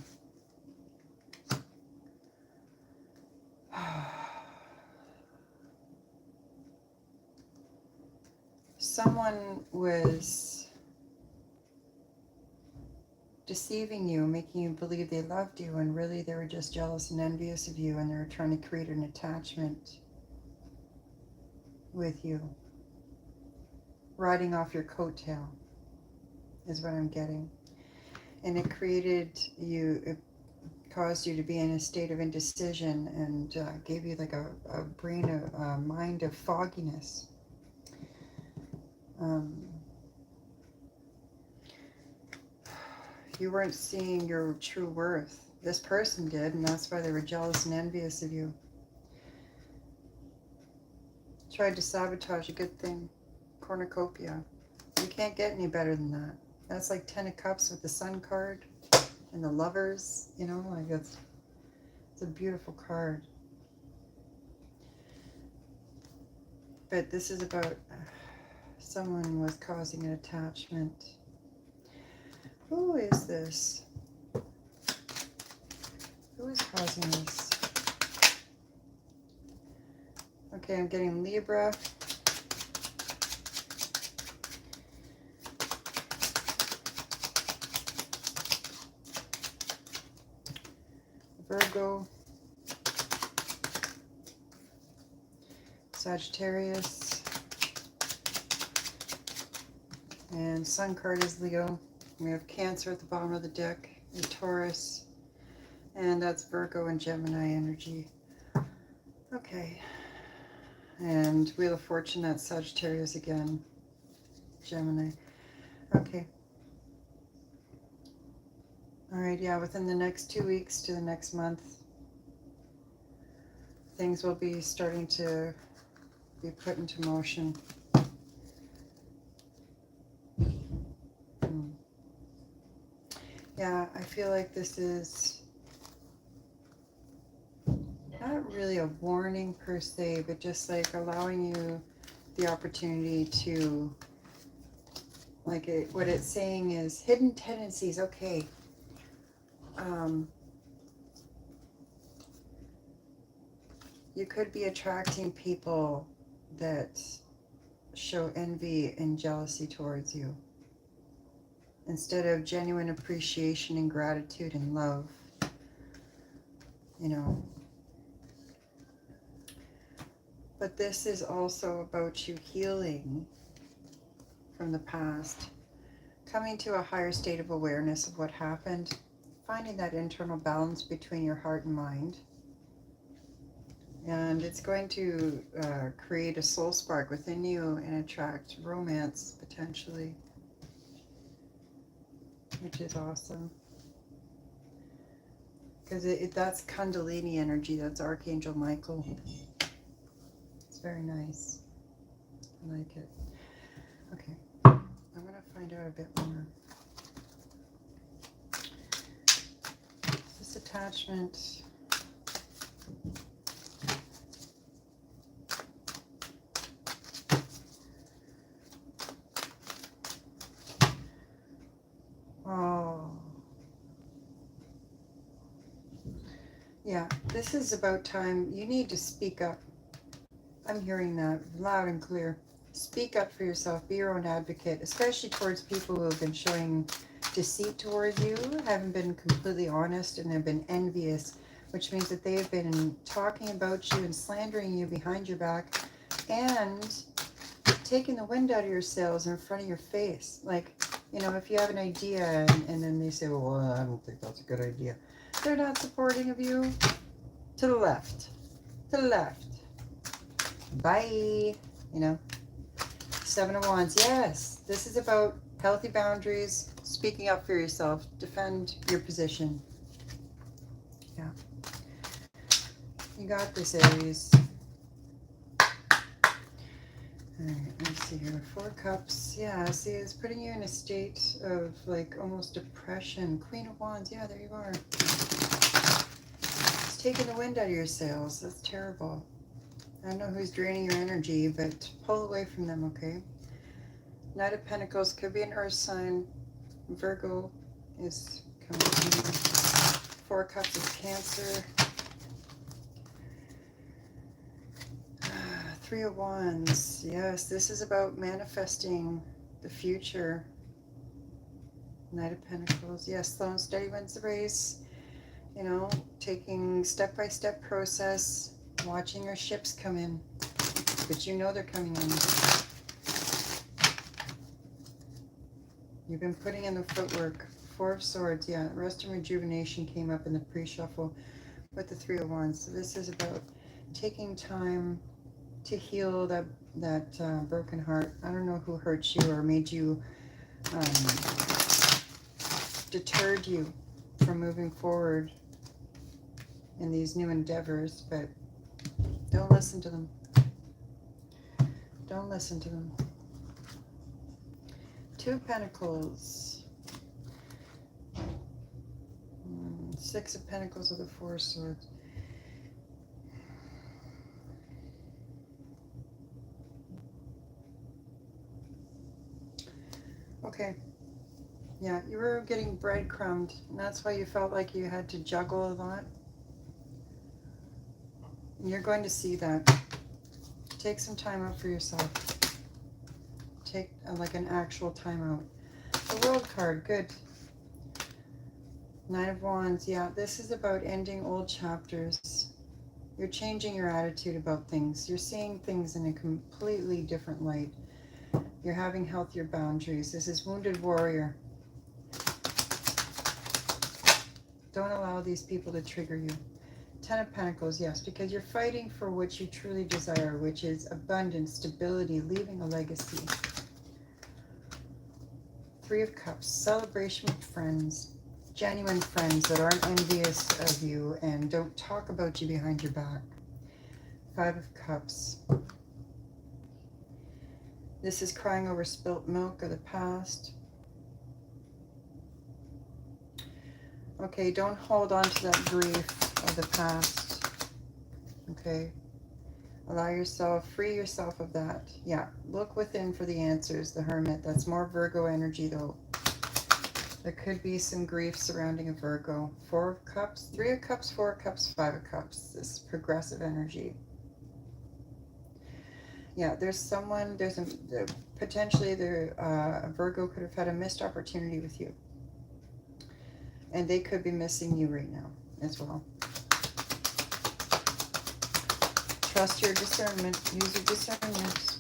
Someone was deceiving you, making you believe they loved you, and really they were just jealous and envious of you, and they were trying to create an attachment with you. Riding off your coattail is what I'm getting. And it it caused you to be in a state of indecision and gave you like a mind of fogginess. You weren't seeing your true worth. This person did, and that's why they were jealous and envious of you. Tried to sabotage a good thing. Cornucopia. You can't get any better than that. That's like 10 of Cups with the Sun card and the Lovers. You know, like it's a beautiful card. But this is about someone was causing an attachment. Who is this? Who is causing this? Okay, I'm getting Libra. Virgo. Sagittarius. And Sun card is Leo. We have Cancer at the bottom of the deck. And Taurus. And that's Virgo and Gemini energy. Okay. And Wheel of Fortune, that's Sagittarius again. Gemini. Okay. All right, yeah, within the next 2 weeks to the next month, things will be starting to be put into motion. Yeah, I feel like this is not really a warning per se, but just like allowing you the opportunity to, like what it's saying is hidden tendencies. Okay. You could be attracting people that show envy and jealousy towards you instead of genuine appreciation and gratitude and love, you know. But this is also about you healing from the past, coming to a higher state of awareness of what happened, finding that internal balance between your heart and mind. And it's going to create a soul spark within you and attract romance potentially, which is awesome. Because that's Kundalini energy, that's Archangel Michael. It's very nice. I like it. Okay, I'm going to find out a bit more. This attachment. Oh. Yeah, this is about time. You need to speak up. I'm hearing that loud and clear. Speak up for yourself. Be your own advocate, especially towards people who have been showing deceit towards you, haven't been completely honest, and have been envious, which means that they have been talking about you and slandering you behind your back and taking the wind out of your sails in front of your face. Like, you know, if you have an idea and then they say, well, I don't think that's a good idea. They're not supporting of you. To the left. To the left. Bye. You know. 7 of Wands. Yes. This is about healthy boundaries, speaking up for yourself, defend your position. Yeah. You got this, Aries. Alright, let's see here. 4 Cups. Yeah, see, it's putting you in a state of like almost depression. Queen of Wands. Yeah, there you are. It's taking the wind out of your sails. That's terrible. I don't know who's draining your energy, but pull away from them, okay? Knight of Pentacles could be an earth sign. Virgo is coming in. 4 Cups is Cancer. 3 of Wands. Yes, this is about manifesting the future. Knight of Pentacles. Yes, slow and steady wins the race. You know, taking step-by-step process, watching your ships come in. But you know they're coming in. You've been putting in the footwork. 4 of Swords. Yeah, rest and rejuvenation came up in the pre-shuffle with the 3 of Wands. So this is about taking time to heal that broken heart. I don't know who hurt you or made you, deterred you from moving forward in these new endeavors, but don't listen to them. Don't listen to them. 2 of Pentacles. 6 of Pentacles with the 4 of Swords. Okay. Yeah, you were getting breadcrumbed, and that's why you felt like you had to juggle a lot. And you're going to see that. Take some time out for yourself. Take like an actual time out. The World card, good. 9 of Wands, yeah, this is about ending old chapters. You're changing your attitude about things. You're seeing things in a completely different light. You're having healthier boundaries. This is Wounded Warrior. Don't allow these people to trigger you. 10 of Pentacles, yes, because you're fighting for what you truly desire, which is abundance, stability, leaving a legacy. 3 of Cups, celebration with friends. Genuine friends that aren't envious of you and don't talk about you behind your back. 5 of Cups. This is crying over spilt milk of the past. Okay, don't hold on to that grief of the past. Okay. Allow yourself, free yourself of that. Yeah, look within for the answers, the Hermit. That's more Virgo energy though. There could be some grief surrounding a Virgo. 4 of Cups, 3 of Cups, 4 of Cups, 5 of Cups. This progressive energy. Yeah, there's someone, potentially a Virgo could have had a missed opportunity with you. And they could be missing you right now as well. Trust your discernment. Use your discernment.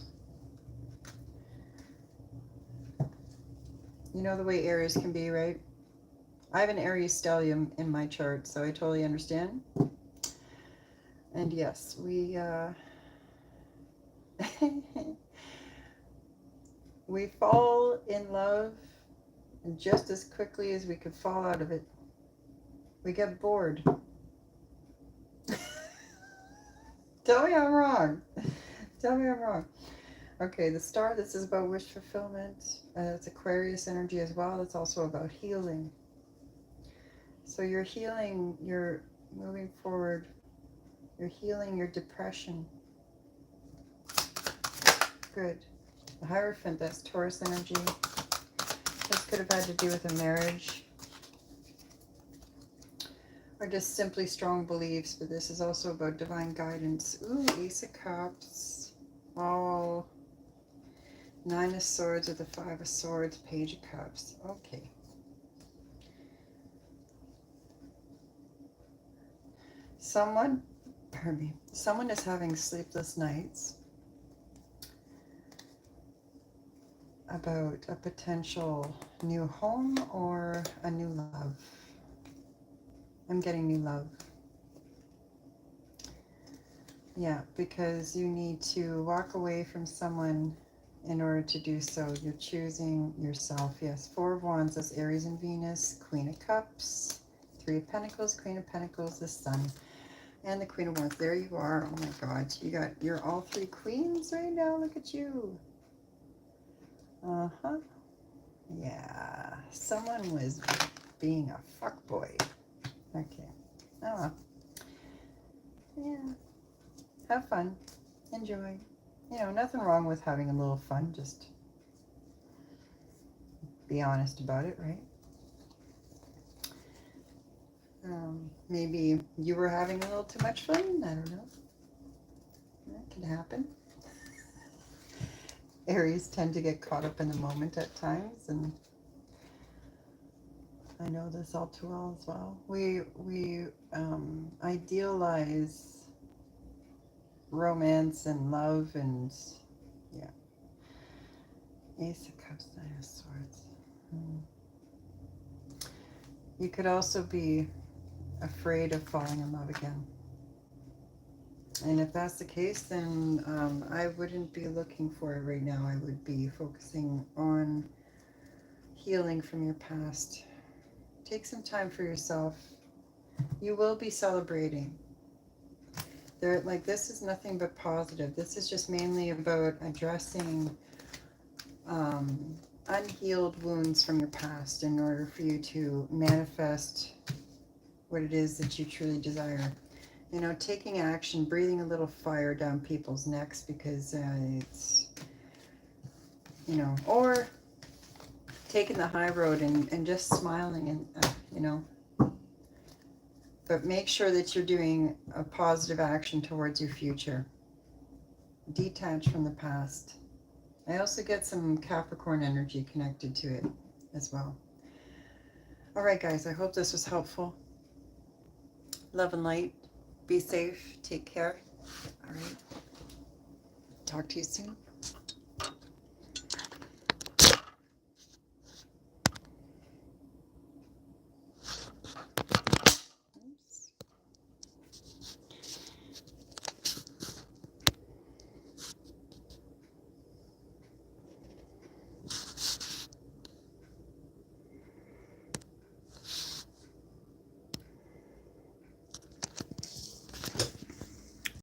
You know the way Aries can be, right? I have an Aries stellium in my chart, so I totally understand. And yes, we we fall in love, and just as quickly as we could fall out of it, we get bored. Tell me I'm wrong. Tell me I'm wrong. Okay, the star, this is about wish fulfillment. It's Aquarius energy as well. It's also about healing. So you're healing, you're moving forward. You're healing your depression. Good. The Hierophant, that's Taurus energy. This could have had to do with a marriage. Or just simply strong beliefs, but this is also about divine guidance. Ooh, Ace of Cups. Oh, 9 of Swords with the 5 of Swords, Page of Cups. Okay. Someone is having sleepless nights about a potential new home or a new love. I'm getting new love. Yeah, because you need to walk away from someone in order to do so. You're choosing yourself. Yes, 4 of Wands, that's Aries and Venus. Queen of Cups, 3 of Pentacles, Queen of Pentacles, the Sun, and the Queen of Wands. There you are. Oh my God, you're all 3 queens right now. Look at you. Uh-huh. Yeah, someone was being a fuckboy. Okay. Oh well. Yeah. Have fun. Enjoy. You know, nothing wrong with having a little fun. Just be honest about it, right? Maybe you were having a little too much fun. I don't know. That can happen. Aries tend to get caught up in the moment at times, and I know this all too well as well. We idealize romance and love, and yeah. Ace of Cups, 9 of Swords. You could also be afraid of falling in love again. And if that's the case, then I wouldn't be looking for it right now. I would be focusing on healing from your past. Take some time for yourself. You will be celebrating. This is nothing but positive. This is just mainly about addressing unhealed wounds from your past in order for you to manifest what it is that you truly desire. You know, taking action, breathing a little fire down people's necks because it's, you know, or taking the high road and just smiling and, you know, but make sure that you're doing a positive action towards your future. Detach from the past. I also get some Capricorn energy connected to it as well. All right, guys, I hope this was helpful. Love and light. Be safe. Take care. All right. Talk to you soon.